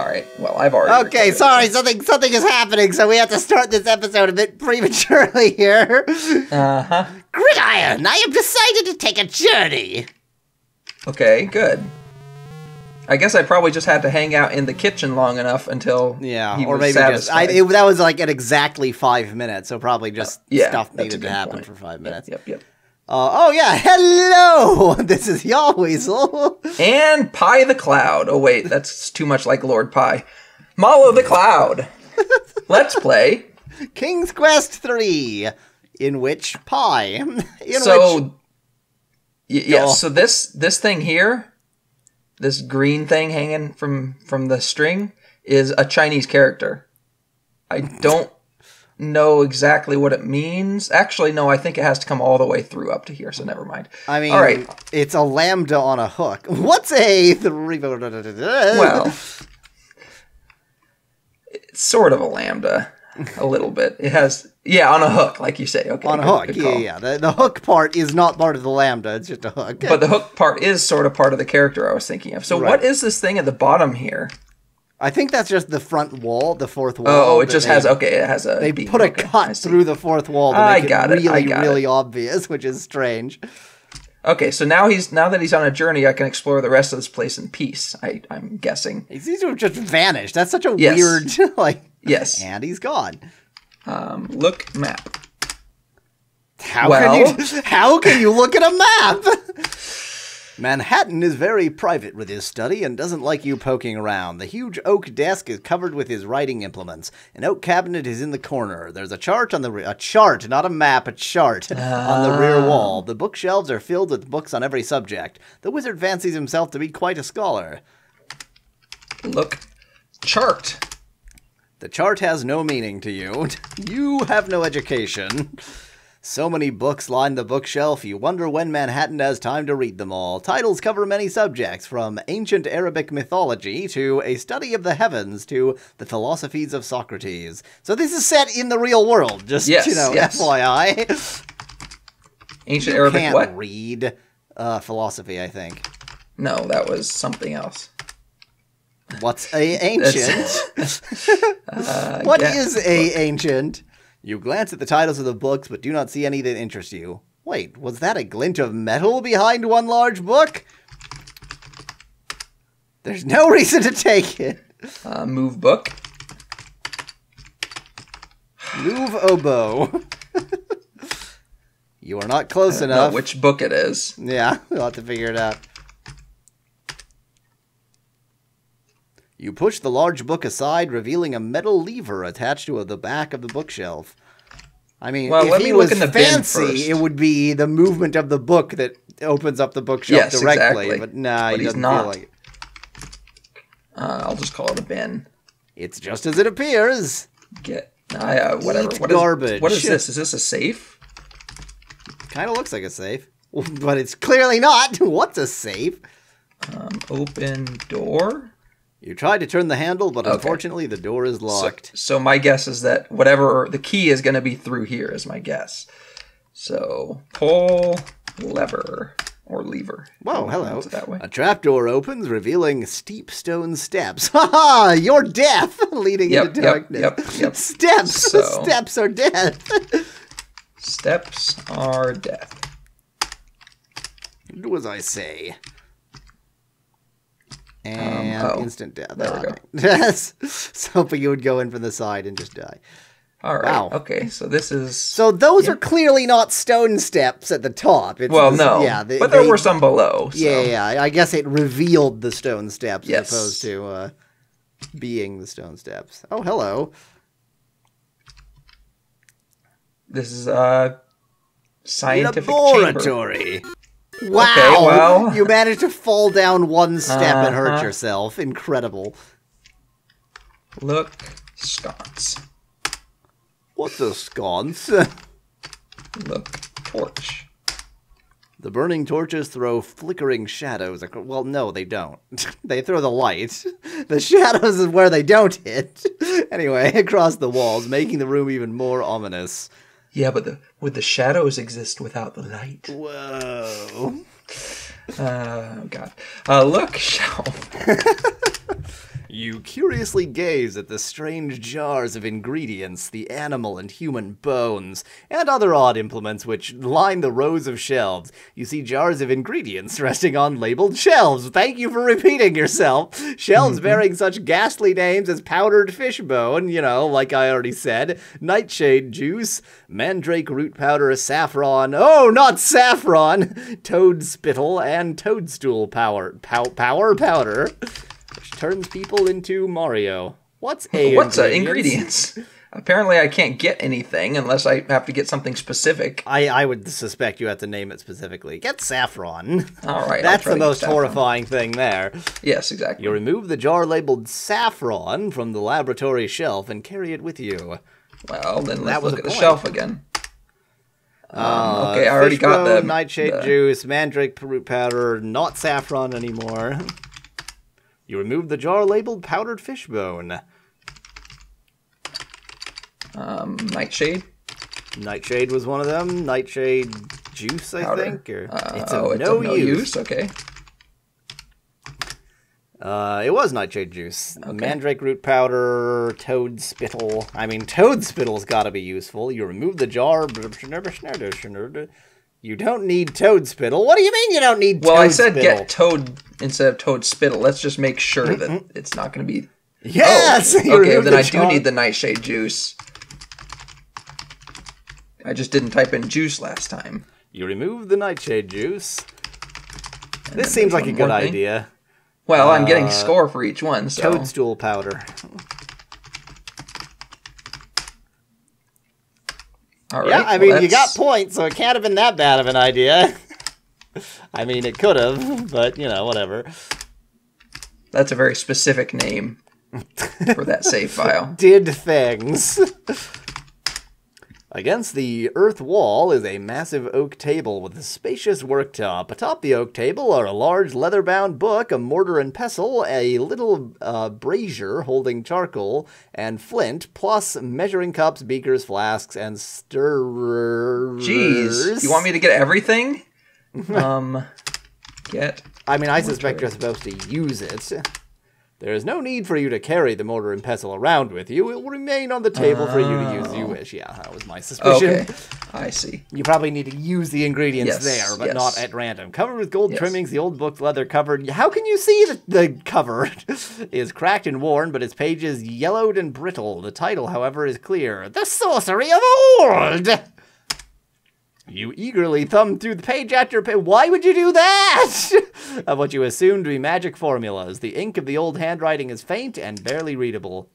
All right. Well, I've already. Okay, sorry. Something is happening, so we have to start this episode a bit prematurely here. Gridiron, I have decided to take a journey. Okay, good. I guess I probably just had to hang out in the kitchen long enough until he or was maybe satisfied. that was like at exactly 5 minutes, so probably just stuff needed to happen point. for 5 minutes. Yep. Oh yeah, hello! This is Yahweasel. And Pie the Cloud. Oh wait, that's too much like Lord Pie. Mallow the Cloud. Let's play King's Quest 3, in which Pie. So this thing here, this green thing hanging from the string, is a Chinese character. I don't know exactly what it means. Actually, no, I think it has to come all the way through up to here, so never mind. I mean, all right. It's a lambda on a hook. What's a... Well, it's sort of a lambda, a little bit. It has... Yeah, on a hook, like you say. Okay, on a hook, yeah. The hook part is not part of the lambda, it's just a hook. But the hook part is sort of part of the character I was thinking of. So what is this thing at the bottom here? I think that's just the front wall, the fourth wall. Oh, it just has, it has a They beam. put a cut through the fourth wall to make it really obvious, which is strange. Okay, so now that he's on a journey, I can explore the rest of this place in peace, I'm guessing. He seems to have just vanished. That's such a weird, Yes. And he's gone. Look map. How can you look at a map? Manhattan is very private with his study and doesn't like you poking around. The huge oak desk is covered with his writing implements. An oak cabinet is in the corner. There's a chart on a chart, not a map, a chart on the rear wall. The bookshelves are filled with books on every subject. The wizard fancies himself to be quite a scholar. Look, chart. The chart has no meaning to you. You have no education. So many books line the bookshelf, you wonder when Manhattan has time to read them all. Titles cover many subjects, from ancient Arabic mythology to a study of the heavens to the philosophies of Socrates. So this is set in the real world, just, FYI. Ancient Arabic what? You can't read philosophy, I think. No, that was something else. What's ancient? What is ancient? You glance at the titles of the books, but do not see any that interest you. Wait, was that a glint of metal behind one large book? There's no reason to take it. Move book. Move oboe. You are not close enough. Know which book it is. Yeah, we'll have to figure it out. You push the large book aside, revealing a metal lever attached to the back of the bookshelf. I mean, if he was fancy, it would be the movement of the book that opens up the bookshelf directly. Exactly. But nah, he doesn't feel like it. I'll just call it a bin. It's just as it appears. Whatever. Garbage. What is this? Is this a safe? Kind of looks like a safe. But it's clearly not. What's a safe? Open door? You tried to turn the handle, but unfortunately the door is locked. So my guess is that whatever the key is going to be through here is my guess. So pull lever or lever. Whoa, hello. That way. A trapdoor opens, revealing steep stone steps. Ha ha! You're death, leading into darkness. Yep. Steps. Steps are death. Steps are death. Do as I say. And instant death. There we go. Yes. So hoping you would go in from the side and just die. All right. Wow. Okay, so this is... So those are clearly not stone steps at the top. No. Yeah, but there were some below. So. Yeah. I guess it revealed the stone steps as opposed to being the stone steps. Oh, hello. This is a scientific laboratory. Chamber. Wow! Okay, well. You managed to fall down one step and hurt yourself. Incredible. Look, sconce. What's a sconce? Look, torch. The burning torches throw flickering shadows. Well, no, they don't. They throw the light. The shadows is where they don't hit. Anyway, across the walls, making the room even more ominous. Yeah, but would the shadows exist without the light? Whoa. Oh, God. Look, shelf. You curiously gaze at the strange jars of ingredients, the animal and human bones, and other odd implements which line the rows of shelves. You see jars of ingredients resting on labeled shelves. Thank you for repeating yourself. Shelves bearing such ghastly names as powdered fishbone, like I already said, nightshade juice, mandrake root powder, saffron, oh, not saffron, toad spittle, and toadstool powder. Which turns people into Mario. What's ingredients? Apparently I can't get anything unless I have to get something specific. I would suspect you have to name it specifically. Get saffron. All right. That's the most horrifying thing there. Yes, exactly. You remove the jar labeled saffron from the laboratory shelf and carry it with you. Well, then let's look at the shelf again. Okay, I already got the nightshade juice, mandrake root powder, not saffron anymore. You remove the jar labeled powdered fishbone. Nightshade? Nightshade was one of them. Nightshade juice, I think. Or it's of no use. Okay. It was nightshade juice. Okay. Mandrake root powder, toad spittle. Toad spittle's got to be useful. You remove the jar. You don't need toad spittle. What do you mean you don't need toad spittle? Well, I said get toad instead of toad spittle. Let's just make sure that it's not going to be... Yes! Oh, okay, then I do need the nightshade juice. I just didn't type in juice last time. You remove the nightshade juice. This seems like a good idea. Well, I'm getting score for each one, so... Toadstool powder. All right. Yeah, you got points, so it can't have been that bad of an idea. It could have, but, whatever. That's a very specific name for that save file. Did things. Against the earth wall is a massive oak table with a spacious worktop. Atop the oak table are a large leather-bound book, a mortar and pestle, a little brazier holding charcoal and flint, plus measuring cups, beakers, flasks, and stirrers. Jeez, you want me to get everything? I suspect you're supposed to use it. There is no need for you to carry the mortar and pestle around with you. It will remain on the table for you to use as you wish. Yeah, that was my suspicion. Okay, I see. You probably need to use the ingredients there, but not at random. Covered with gold trimmings, the old book's leather covered. How can you see the cover is cracked and worn, but its pages yellowed and brittle. The title, however, is clear. The Sorcery of Old! You eagerly thumb through the page after page. Why would you do that? Of what you assume to be magic formulas. The ink of the old handwriting is faint and barely readable.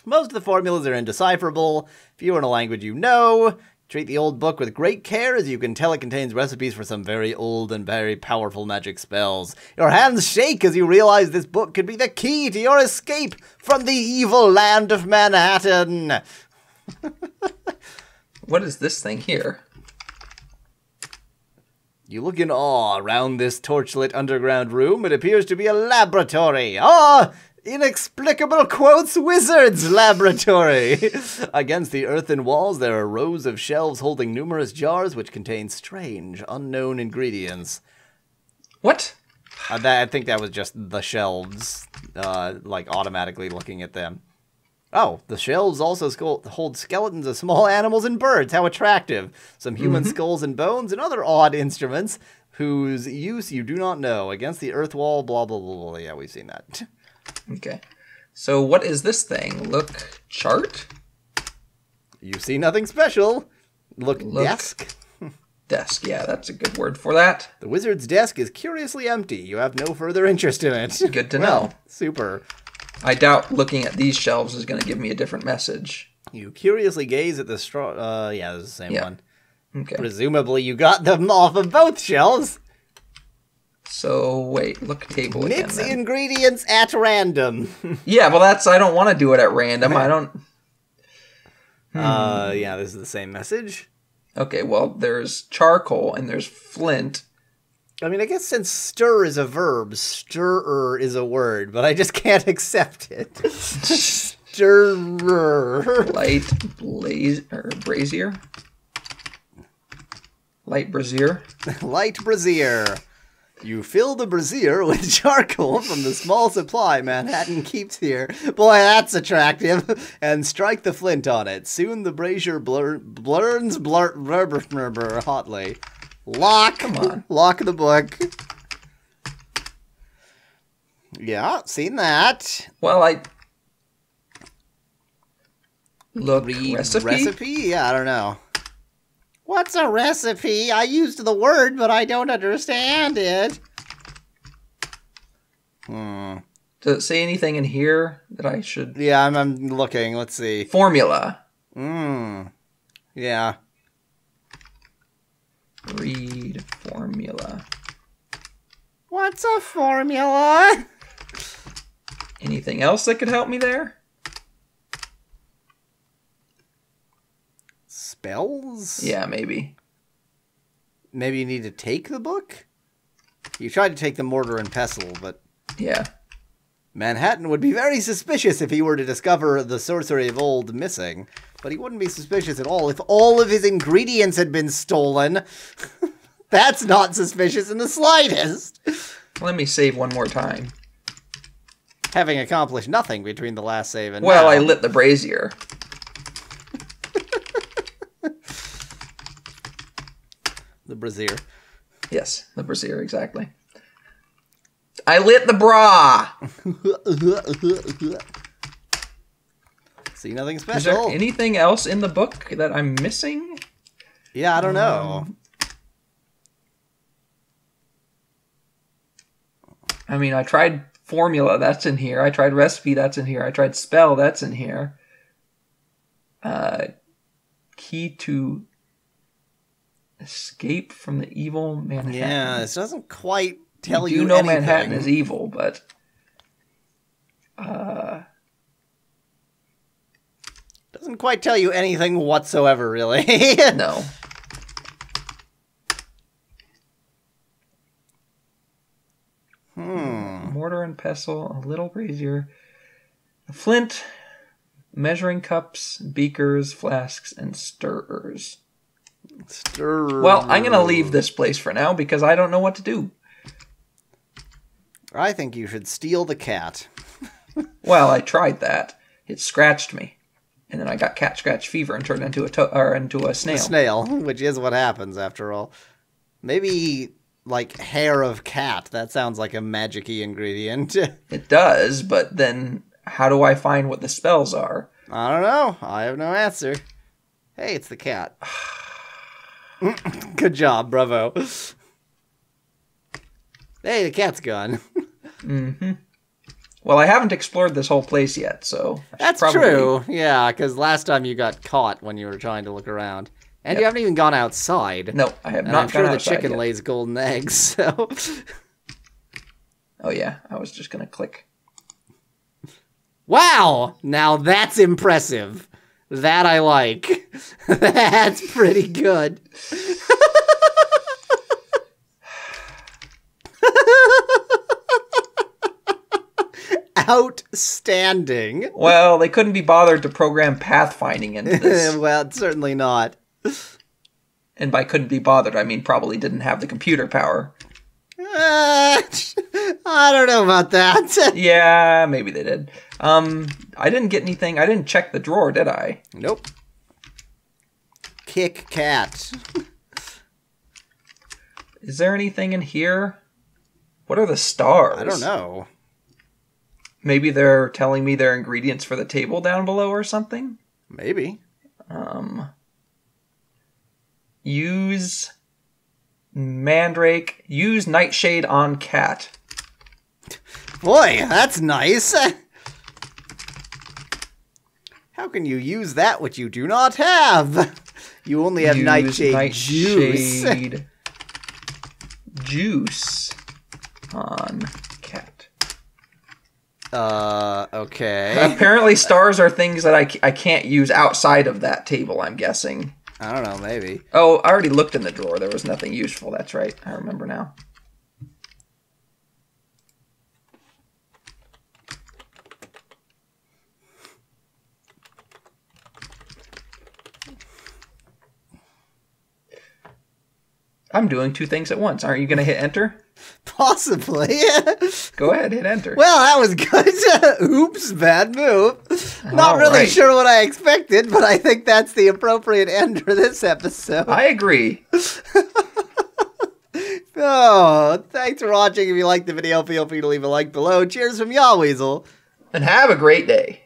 Most of the formulas are indecipherable. If you are in a language you know, treat the old book with great care, as you can tell it contains recipes for some very old and very powerful magic spells. Your hands shake as you realize this book could be the key to your escape from the evil land of Manhattan. What is this thing here? You look in awe around this torchlit underground room. It appears to be a laboratory. Ah! Inexplicable quotes wizard's laboratory. Against the earthen walls, there are rows of shelves holding numerous jars which contain strange, unknown ingredients. What? I think that was just the shelves, automatically looking at them. Oh, the shelves also hold skeletons of small animals and birds. How attractive. Some human skulls and bones and other odd instruments whose use you do not know. Against the earth wall, blah, blah, blah, blah. Yeah, we've seen that. Okay. So what is this thing? Look chart? You see nothing special. Look desk. Desk, yeah, that's a good word for that. The wizard's desk is curiously empty. You have no further interest in it. Good to know. Super. I doubt looking at these shelves is going to give me a different message. You curiously gaze at the straw... yeah, it's the same one. Okay. Presumably you got them off of both shelves. So, wait, look table again. Mix ingredients at random. Yeah, well, I don't want to do it at random. I don't... Yeah, this is the same message. Okay, well, there's charcoal and there's flint. I guess since stir is a verb, stirrer is a word, but I just can't accept it. Stirrer. Brazier? Light brazier? Light brazier. You fill the brazier with charcoal from the small supply Manhattan keeps here. Boy, that's attractive. And strike the flint on it. Soon the brazier burns hotly. Lock. Come on. Lock the book. Yeah, seen that. Well, I... Look, Read recipe? Yeah, I don't know. What's a recipe? I used the word, but I don't understand it. Does it say anything in here that I should... Yeah, I'm looking. Let's see. Formula. Yeah. Read formula. What's a formula? Anything else that could help me there? Spells? Yeah, maybe. Maybe you need to take the book? You tried to take the mortar and pestle, but... Yeah. Manhattan would be very suspicious if he were to discover the sorcery of old missing. But he wouldn't be suspicious at all if all of his ingredients had been stolen. That's not suspicious in the slightest. Let me save one more time. Having accomplished nothing between the last save and well, now. I lit the brazier. The brazier. Yes, the brazier, exactly. I lit the bra! See, nothing Is special. there anything else in the book that I'm missing? Yeah, I don't know. I mean, I tried formula, that's in here. I tried recipe, that's in here. I tried spell, that's in here. Key to escape from the evil Manhattan. Yeah, this doesn't quite tell you do know anything. Manhattan is evil, but... Doesn't quite tell you anything whatsoever, really. No. Mortar and pestle, a little brazier, a flint, measuring cups, beakers, flasks, and stirrers. Well, I'm going to leave this place for now because I don't know what to do. I think you should steal the cat. Well, I tried that. It scratched me. And then I got cat scratch fever and turned into a snail. A snail, which is what happens after all. Maybe, like, hair of cat. That sounds like a magic-y ingredient. It does, but then how do I find what the spells are? I don't know. I have no answer. Hey, it's the cat. Good job, bravo. Hey, the cat's gone. Mm-hmm. Well, I haven't explored this whole place yet, so... That's true. Yeah, because last time you got caught when you were trying to look around. And you haven't even gone outside. No, I have and not I'm sure gone the outside chicken yet. lays golden eggs, so... Oh, yeah. I was just going to click. Wow! Now that's impressive. That I like. That's pretty good. Outstanding. Well, they couldn't be bothered to program pathfinding into this. Well, certainly not. And by couldn't be bothered, I mean probably didn't have the computer power. I don't know about that. Yeah, maybe they did. I didn't get anything. I didn't check the drawer, did I? Nope. Kick cat. Is there anything in here? What are the stars? I don't know. Maybe they're telling me their ingredients for the table down below or something? Maybe. Use mandrake. Use nightshade on cat. Boy, that's nice. How can you use that which you do not have? You only have Use nightshade juice. nightshade juice on cat. Okay. Apparently stars are things that I can't use outside of that table, I'm guessing. I don't know, maybe. Oh, I already looked in the drawer. There was nothing useful. That's right. I remember now. I'm doing two things at once. Aren't you going to hit enter? Possibly. Go ahead, hit enter. Well, that was good. Oops, bad move. Not really right. sure what I expected, but I think that's the appropriate end for this episode. I agree. Oh, thanks for watching. If you liked the video, feel free to leave a like below. Cheers from Y'all Weasel. And have a great day.